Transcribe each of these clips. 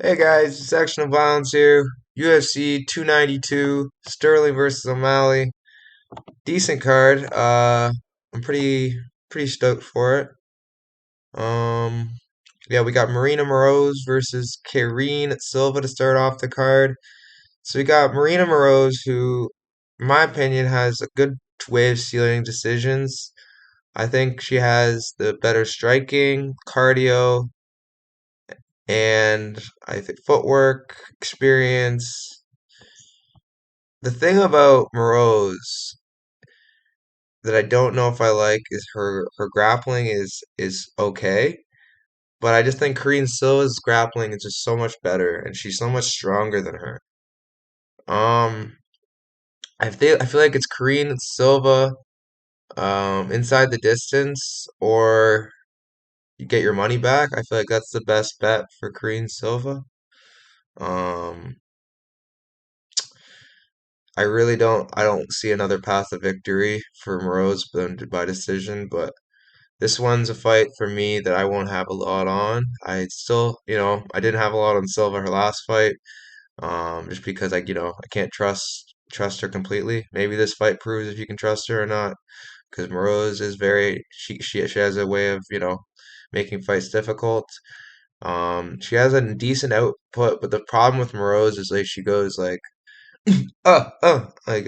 Hey guys, Dissection of Violence here. UFC 292, Sterling versus O'Malley. Decent card. I'm pretty stoked for it. Um, yeah, we got Marina Moroz versus Karine Silva to start off the card. So we got Marina Moroz, who, in my opinion, has a good way of sealing decisions. I think she has the better striking, cardio, and I think footwork, experience. The thing about Moroz that I don't know if I like is her grappling is okay, but I just think Korean Silva's grappling is just so much better, and she's so much stronger than her. Um, I feel like it's Korean Silva inside the distance, or you get your money back. I feel like that's the best bet for Korean Silva. Um, I don't see another path of victory for Moroz than by decision, but this one's a fight for me that I won't have a lot on. I still, I didn't have a lot on Silva her last fight, just because I can't trust her completely. Maybe this fight proves if you can trust her or not, because Moroz is very she has a way of making fights difficult. She has a decent output, but the problem with Moroz is like she goes like like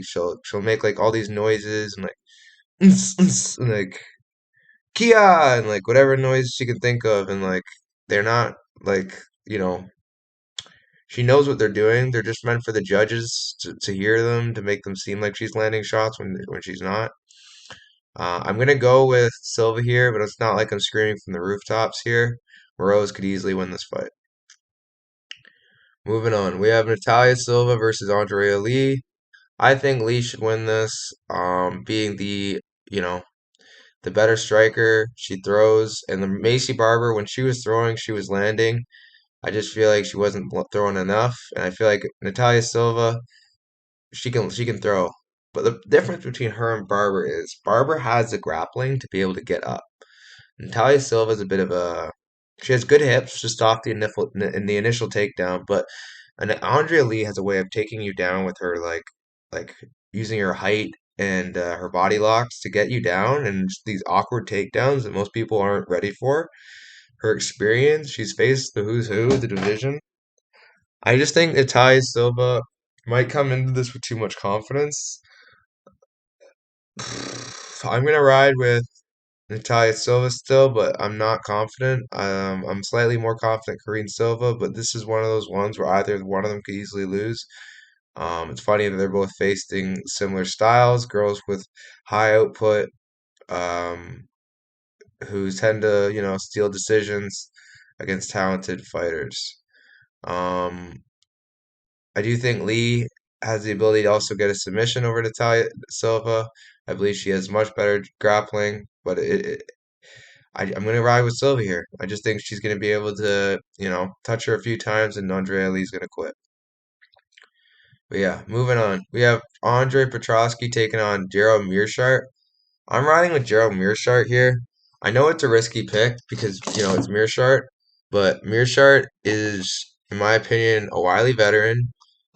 she'll make like all these noises and like and like Kia and like whatever noise she can think of, and like they're not like you know she knows what they're doing. They're just meant for the judges to hear them, to make them seem like she's landing shots when she's not. I'm gonna go with Silva here, but it's not like I'm screaming from the rooftops here. Moroz could easily win this fight. Moving on, we have Natalia Silva versus Andrea Lee. I think Lee should win this, being you know, the better striker. She throws, and the Macy Barber, when she was throwing, she was landing. I just feel like she wasn't throwing enough, and I feel like Natalia Silva, she can throw. But the difference between her and Barber is Barber has the grappling to be able to get up. Natalia Silva is a bit of a she has good hips just off the initial takedown, but and Andrea Lee has a way of taking you down with her like using her height and her body locks to get you down, and just these awkward takedowns that most people aren't ready for. Her experience, she's faced the who's who of the division. I just think Natalia Silva might come into this with too much confidence. I'm gonna ride with Natalia Silva still, but I'm not confident. I'm slightly more confident Karine Silva, but this is one of those ones where either one of them could easily lose. It's funny that they're both facing similar styles, girls with high output, um, who tend to, steal decisions against talented fighters. Um, I do think Lee has the ability to also get a submission over Natalia Silva. I believe she has much better grappling, but I'm going to ride with Silva here. I just think she's going to be able to, touch her a few times, and Andrea Lee's going to quit. But yeah, moving on. We have Andre Petroski taking on Gerald Mearshart. I'm riding with Gerald Mearshart here. I know it's a risky pick because, it's Mearshart, but Mearshart is, in my opinion, a wily veteran.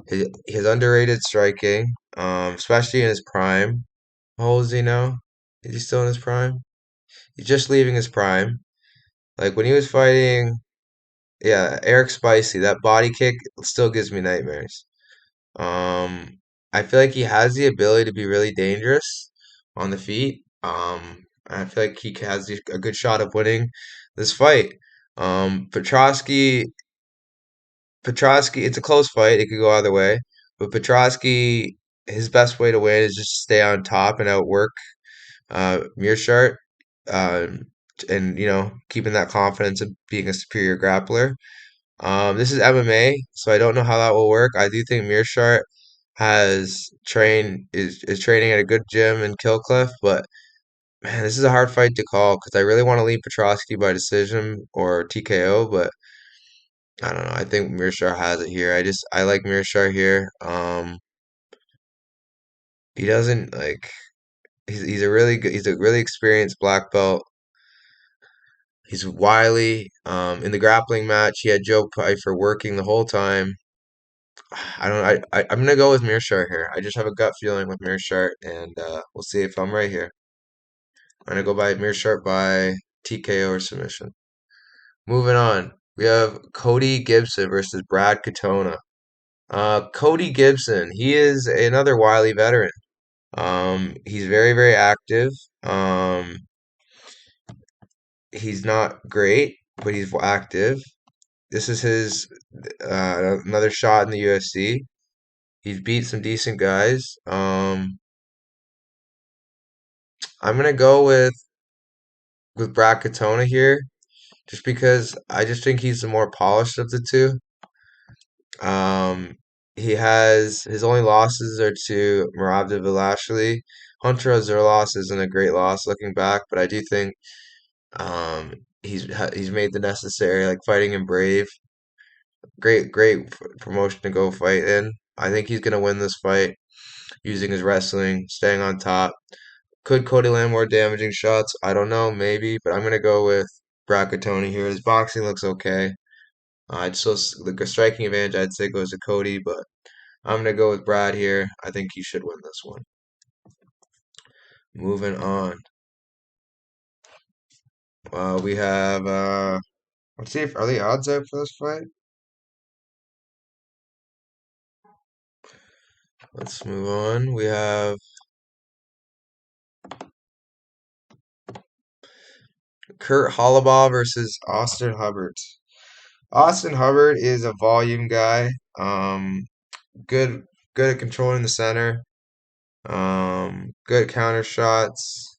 His underrated striking, especially in his prime. How old is he now? Is he still in his prime? He's just leaving his prime. Like when he was fighting, yeah, Eric Spicy, that body kick still gives me nightmares. I feel like he has the ability to be really dangerous on the feet. I feel like he has a good shot of winning this fight. Petroski, it's a close fight. It could go either way, but Petroski, his best way to win is just stay on top and outwork Mearshart, um, and keeping that confidence of being a superior grappler. This is MMA, so I don't know how that will work. I do think Mearshart is training at a good gym in Killcliff, but man, this is a hard fight to call because I really want to lean Petroski by decision or TKO, but I don't know. I think Mearshart has it here. I like Mearshart here. He doesn't like he's a really good he's a really experienced black belt. He's wily. In the grappling match, he had Joe Pyfer working the whole time. I don't. I'm gonna go with Mearshart here. I just have a gut feeling with Mearshart, and we'll see if I'm right here. I'm gonna go by Mearshart by TKO or submission. Moving on, we have Cody Gibson versus Brad Katona. Cody Gibson, he is another wily veteran. He's very, very active. He's not great, but he's active. This is his another shot in the UFC. He's beat some decent guys. I'm gonna go with Brad Katona here, just because I just think he's the more polished of the two. Um, he has his only losses are to Moroz Lashley. Hunter Azurlos isn't a great loss looking back, but I do think he's made the necessary, like fighting in Brave. Great promotion to go fight in. I think he's gonna win this fight using his wrestling, staying on top. Could Cody land more damaging shots? I don't know, maybe, but I'm gonna go with Bracatoni here. His boxing looks okay. I'd still the striking advantage I'd say goes to Cody, but I'm gonna go with Brad here. I think he should win this one. Moving on. We have let's see if are the odds out for this fight. Let's move on. We have Kurt Holobaugh versus Austin Hubbard. Austin Hubbard is a volume guy. Good good at controlling the center. Good counter shots.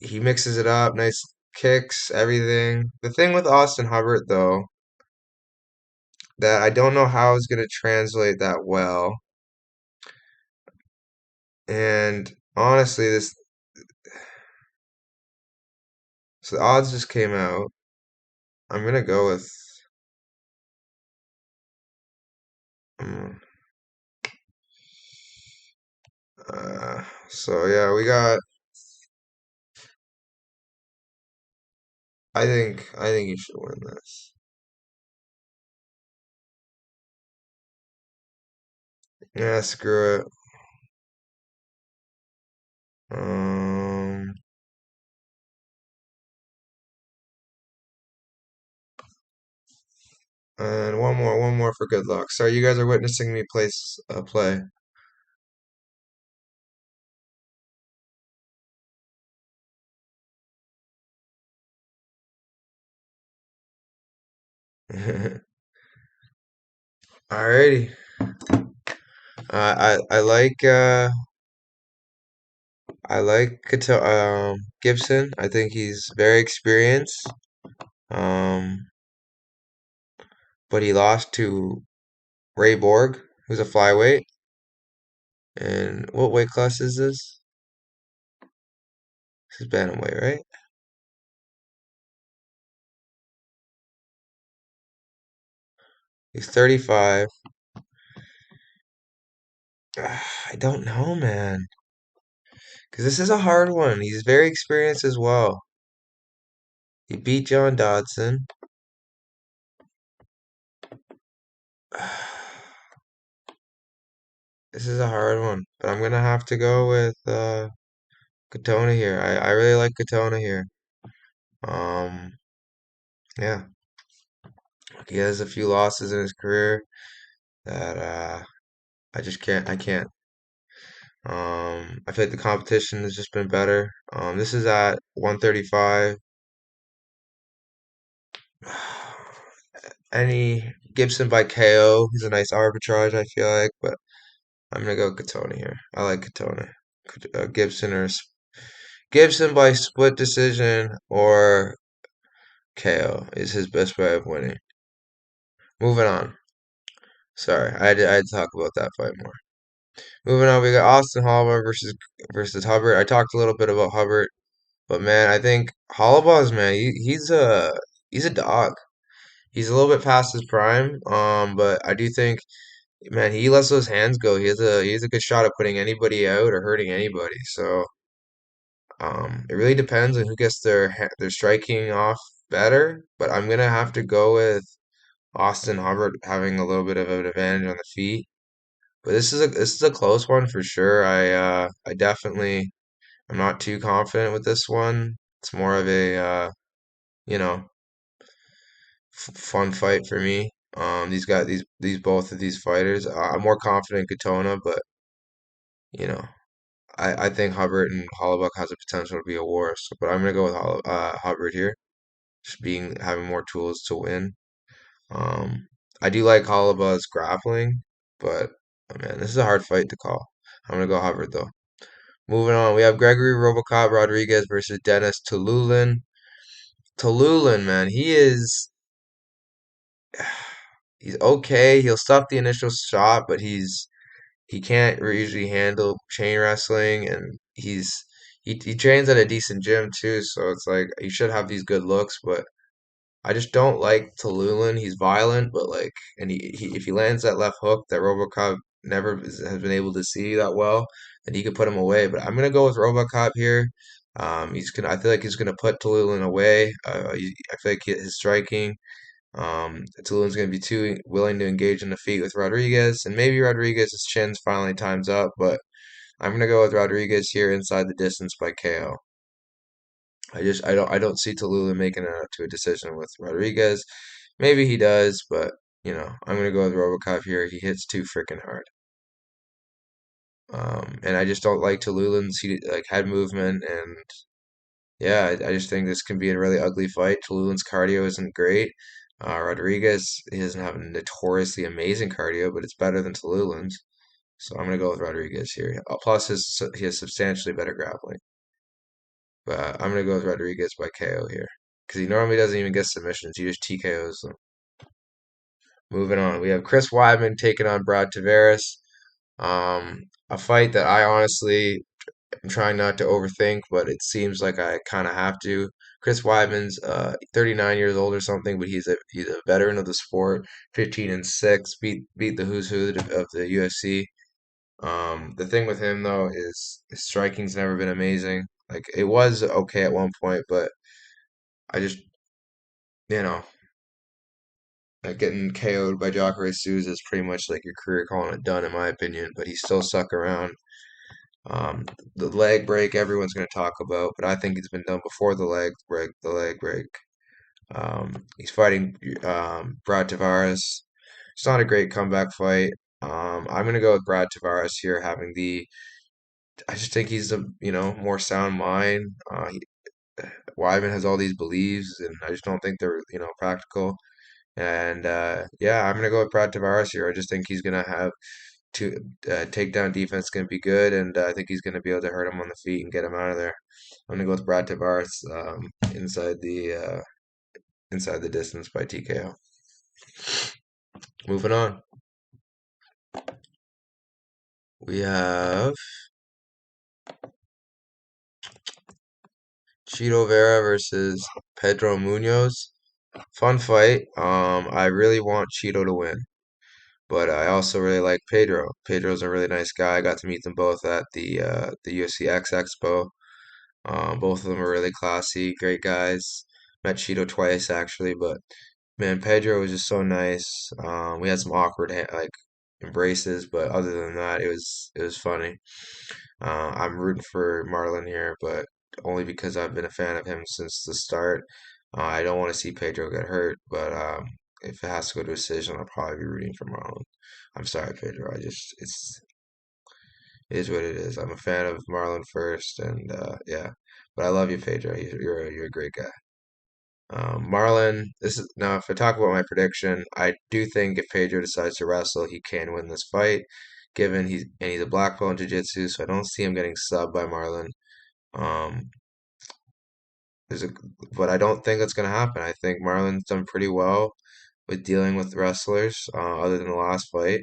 He mixes it up, nice kicks, everything. The thing with Austin Hubbard though, that I don't know how is going to translate that well. And honestly, this so the odds just came out. I'm gonna go with um, so yeah, we got I think you should win this. Yeah, screw it. Um and one more for good luck. Sorry, you guys are witnessing me place play. Alrighty. I like Gibson. I think he's very experienced. Um, but he lost to Ray Borg, who's a flyweight. And what weight class is this? This is bantamweight, right? He's 35. I don't know, man. Because this is a hard one. He's very experienced as well. He beat John Dodson. This is a hard one. But I'm going to have to go with Katona here. I really like Katona here. Um, yeah. He has a few losses in his career that I can't. I feel like the competition has just been better. This is at 135. Any Gibson by KO. He's a nice arbitrage, I feel like, but I'm gonna go Katona here. I like Katona. Gibson Gibson by split decision or KO is his best way of winning. Moving on. Sorry, I had to talk about that fight more. Moving on, we got Austin Holobaugh versus Hubbard. I talked a little bit about Hubbard, but man, I think Holobaugh's man, he's a dog. He's a little bit past his prime, but I do think, man, he lets those hands go. He has a good shot at putting anybody out or hurting anybody. So It really depends on who gets their striking off better, but I'm gonna have to go with Austin Hubbard having a little bit of an advantage on the feet. But this is a close one for sure. I definitely I'm not too confident with this one. It's more of a you know fun fight for me. These guys, these both of these fighters, I'm more confident in Katona, but you know, I think Hubbard and Holobaugh has the potential to be a war. So, but I'm gonna go with Hubbard here, just being having more tools to win. Um, I do like Holobaugh's grappling, but oh man, this is a hard fight to call. I'm gonna go Hubbard though. Moving on, we have Gregory Robocop Rodrigues versus Dennis Tiuliulin. Tiuliulin, man, he's okay. He'll stop the initial shot, but he can't usually handle chain wrestling, and he trains at a decent gym too, so it's like he should have these good looks, but I just don't like Tiuliulin. He's violent, but like, and he if he lands that left hook that RoboCop has been able to see that well, then he could put him away. But I'm gonna go with RoboCop here. I feel like he's gonna put Tiuliulin away. I feel like his striking. Tulun's going to be too willing to engage in the feet with Rodrigues, and maybe Rodrigues' chin's finally time's up, but I'm going to go with Rodrigues here inside the distance by KO. I don't see Tallulah making it to a decision with Rodrigues. Maybe he does, but I'm going to go with Robocop here. He hits too freaking hard. And I just don't like Tallulah's like head movement, and yeah, I just think this can be a really ugly fight. Tallulah's cardio isn't great. Rodrigues, he doesn't have a notoriously amazing cardio, but it's better than Tallulah's. So I'm gonna go with Rodrigues here. Plus, he has substantially better grappling. But I'm gonna go with Rodrigues by KO here because he normally doesn't even get submissions. He just TKOs them. Moving on, we have Chris Weidman taking on Brad Tavares. A fight that I honestly I'm trying not to overthink, but it seems like I kind of have to. Chris Weidman's 39 years old or something, but he's a veteran of the sport, 15-6, beat the who's who of the UFC. The thing with him though is his striking's never been amazing. Like it was okay at one point, but I just you know like getting KO'd by Jacare Souza is pretty much like your career calling it done in my opinion. But he's still stuck around. Um, the leg break everyone's going to talk about, but I think it's been done before the leg break. The leg break. He's fighting Brad Tavares. It's not a great comeback fight. I'm going to go with Brad Tavares here, having the. I just think he's a more sound mind. Weidman has all these beliefs, and I just don't think they're practical. And yeah, I'm gonna go with Brad Tavares here. I just think he's gonna have to takedown defense going to be good, and I think he's going to be able to hurt him on the feet and get him out of there. I'm going to go with Brad Tavares inside the distance by TKO. Moving on, we have Chito Vera versus Pedro Munhoz. Fun fight. I really want Chito to win, but I also really like Pedro. Pedro's a really nice guy. I got to meet them both at the UFC X Expo. Both of them are really classy, great guys. Met Cheeto twice actually, but man, Pedro was just so nice. We had some awkward like embraces, but other than that, it was funny. I'm rooting for Marlon here, but only because I've been a fan of him since the start. I don't want to see Pedro get hurt, but if it has to go to a decision, I'll probably be rooting for Marlon. I'm sorry, Pedro. It is what it is. I'm a fan of Marlon first, and yeah, but I love you, Pedro. You're a great guy. Marlon, this is now. If I talk about my prediction, I do think if Pedro decides to wrestle, he can win this fight. Given he's a black belt in jiu-jitsu, so I don't see him getting subbed by Marlon. Um, there's a, but I don't think that's gonna happen. I think Marlon's done pretty well with dealing with wrestlers, other than the last fight.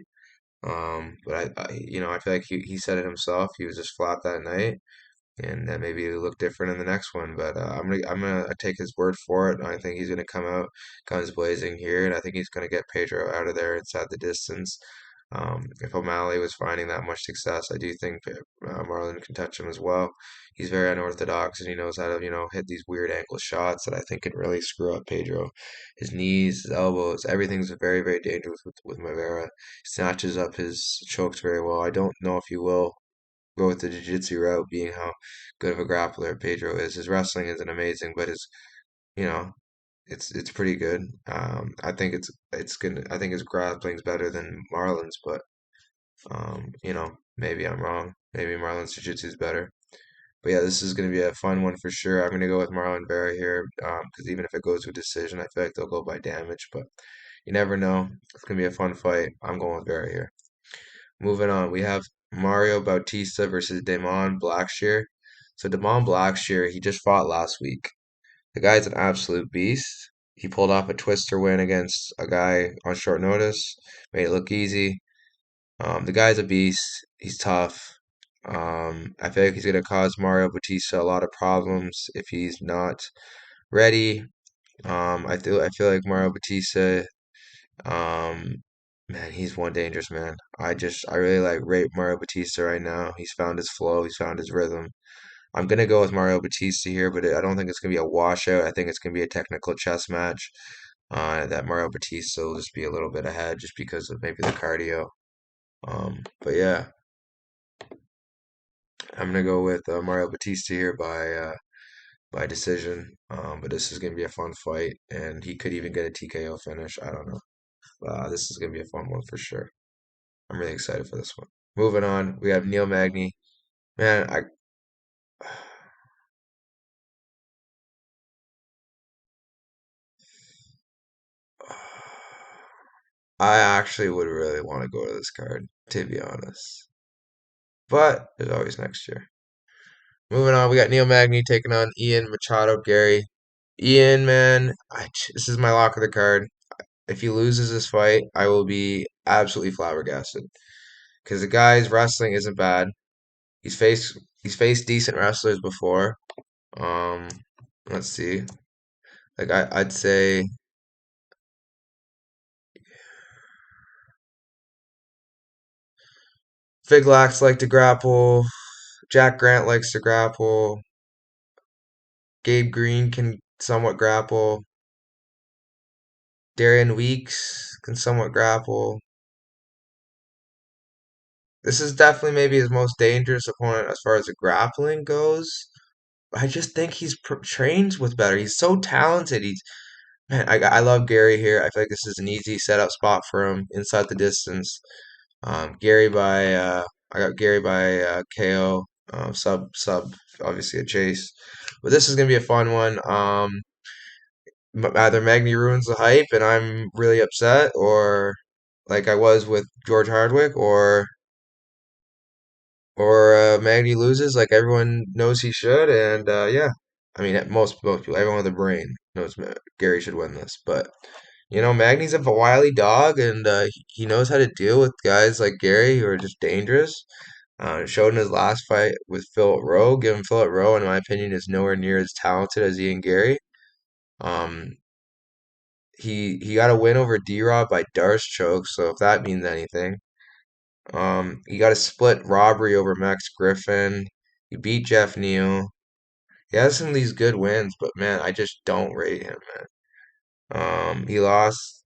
But I feel like he said it himself. He was just flat that night, and that maybe it'll look different in the next one. But I'm gonna take his word for it. I think he's gonna come out guns blazing here, and I think he's gonna get Pedro out of there inside the distance. If O'Malley was finding that much success, I do think Marlon can touch him as well. He's very unorthodox and he knows how to, hit these weird ankle shots that I think can really screw up Pedro. His knees, his elbows, everything's very, very dangerous with Vera. Snatches up his chokes very well. I don't know if he will go with the jiu-jitsu route, being how good of a grappler Pedro is. His wrestling isn't amazing, but you know, it's pretty good. I think it's gonna. I think his grappling's better than Marlon's, but maybe I'm wrong. Maybe Marlon's jiu-jitsu is better. But yeah, this is gonna be a fun one for sure. I'm gonna go with Marlon Vera here, because even if it goes to a decision, I feel like they'll go by damage, but you never know. It's gonna be a fun fight. I'm going with Vera here. Moving on, we have Mario Bautista versus Damon Blackshear. So Damon Blackshear, he just fought last week. The guy's an absolute beast. He pulled off a twister win against a guy on short notice, made it look easy. The guy's a beast. He's tough. I feel like he's gonna cause Mario Bautista a lot of problems if he's not ready. I feel like Mario Bautista, um, man, he's one dangerous man. I really like rate Mario Bautista right now. He's found his flow. He's found his rhythm. I'm gonna go with Mario Batista here, but I don't think it's gonna be a washout. I think it's gonna be a technical chess match. That Mario Batista will just be a little bit ahead, just because of maybe the cardio. But yeah, I'm gonna go with Mario Batista here by decision. But this is gonna be a fun fight, and he could even get a TKO finish. I don't know. This is gonna be a fun one for sure. I'm really excited for this one. Moving on, we have Neil Magny. Man, I actually would really want to go to this card, to be honest. But there's always next year. Moving on, we got Neil Magny taking on Ian Machado Garry. Ian, man, this is my lock of the card. If he loses this fight, I will be absolutely flabbergasted. Because the guy's wrestling isn't bad. He's faced decent wrestlers before. Um, let's see. Like I'd say Fig Lax like to grapple. Jack Grant likes to grapple. Gabe Green can somewhat grapple. Darian Weeks can somewhat grapple. This is definitely maybe his most dangerous opponent as far as the grappling goes. I just think he's trains with better. He's so talented. Man, I love Garry here. I feel like this is an easy setup spot for him inside the distance. Garry by I got Garry by KO. Sub obviously a chase, but this is gonna be a fun one. Either Magny ruins the hype and I'm really upset, or like I was with George Hardwick, or Magny loses like everyone knows he should, and yeah, I mean most people, everyone with a brain knows Garry should win this, but Magny's a wily dog, and he knows how to deal with guys like Garry who are just dangerous. Showed in his last fight with Philip Rowe. Given Philip Rowe, in my opinion, is nowhere near as talented as Ian Garry. Um, he got a win over D-Rob by Darce choke, so if that means anything. He got a split robbery over Max Griffin. He beat Jeff Neal. He has some of these good wins, but man, I just don't rate him, man. He lost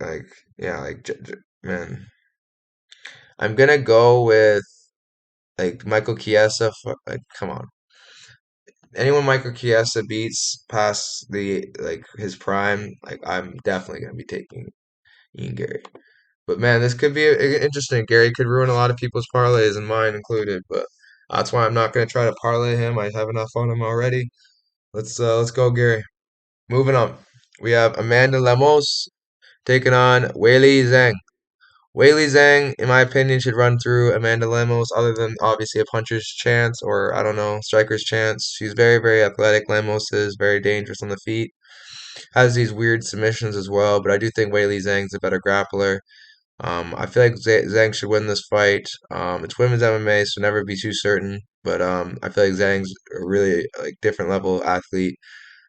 like yeah, like man. I'm gonna go with like Michael Chiesa. Like, come on, anyone Michael Chiesa beats past the like his prime, like I'm definitely gonna be taking Ian Garry. But man, this could be interesting. Garry could ruin a lot of people's parlays and mine included. But that's why I'm not gonna try to parlay him. I have enough on him already. Let's go, Garry. Moving on, we have Amanda Lemos taking on Weili Zhang. Weili Zhang, in my opinion, should run through Amanda Lemos, other than obviously a puncher's chance or I don't know, striker's chance. She's very, very athletic. Lemos is very dangerous on the feet. Has these weird submissions as well, but I do think Weili Zhang's a better grappler. I feel like Zhang should win this fight. It's women's MMA, so never be too certain. But I feel like Zhang's a really like different level athlete.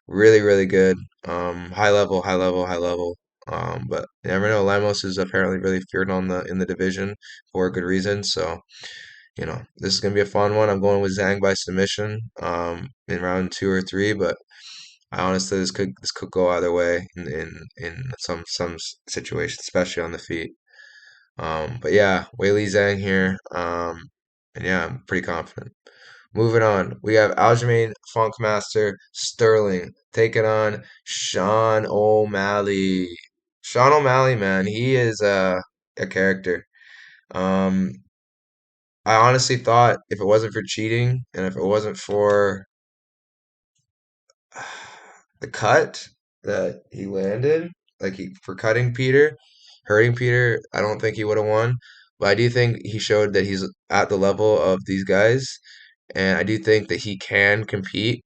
Really, really good. High level, high level, high level. But you never know. Lemos is apparently really feared on the in the division for a good reason. So this is gonna be a fun one. I'm going with Zhang by submission in round 2 or 3, but I honestly this could go either way in some situations, especially on the feet. But yeah, Weili Zhang here. And yeah, I'm pretty confident. Moving on, we have Aljamain Funkmaster Sterling taking on Sean O'Malley. Sean O'Malley, man, he is a character. Um, I honestly thought if it wasn't for cheating and if it wasn't for the cut that he landed, like for cutting Peter, hurting Peter, I don't think he would have won. But I do think he showed that he's at the level of these guys, and I do think that he can compete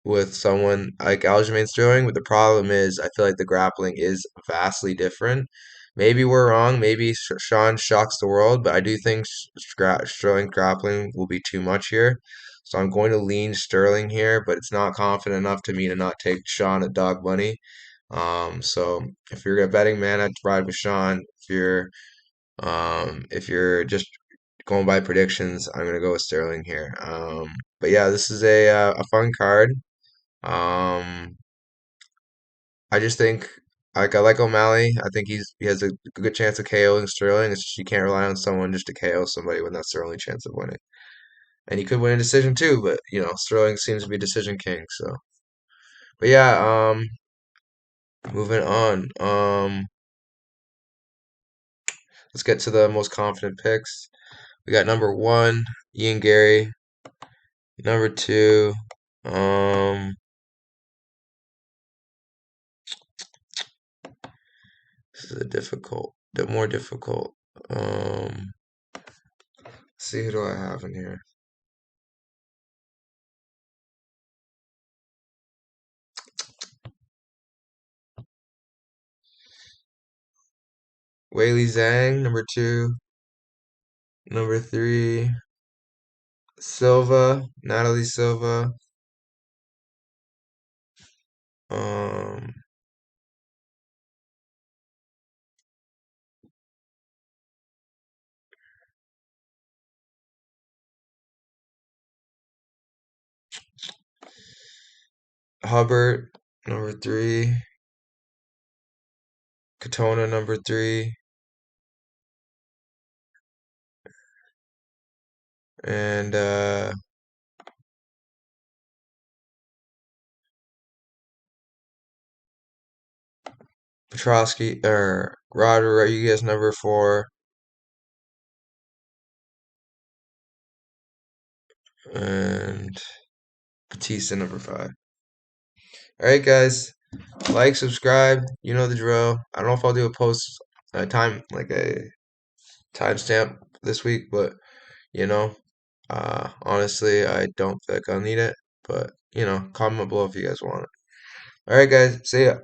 with someone like Aljamain Sterling, but the problem is I feel like the grappling is vastly different. Maybe we're wrong. Maybe Sean shocks the world, but I do think Sterling grappling will be too much here. So I'm going to lean Sterling here, but it's not confident enough to me to not take Sean at dog money. So if you're a betting man, I'd ride with Sean. If you're just going by predictions, I'm gonna go with Sterling here. But yeah, this is a fun card. Um, I just think I like O'Malley. I think he has a good chance of KOing Sterling. It's just you can't rely on someone just to KO somebody when that's their only chance of winning. And he could win a decision too, but Sterling seems to be decision king. So, but yeah, moving on. Let's get to the most confident picks. We got number one, Ian Garry. Number two, um, this is more difficult. See who do I have in here? Weili Zhang, number two. Number three, Natalie Silva. Um, Hubbard, number three. Katona, number three. And Petroski, or Rodrigues, number four. And Bautista, number five. All right, guys. Like, subscribe. You know the drill. I don't know if I'll do a post like a timestamp this week, but you know, honestly, I don't think I'll need it. But comment below if you guys want it. All right, guys. See ya.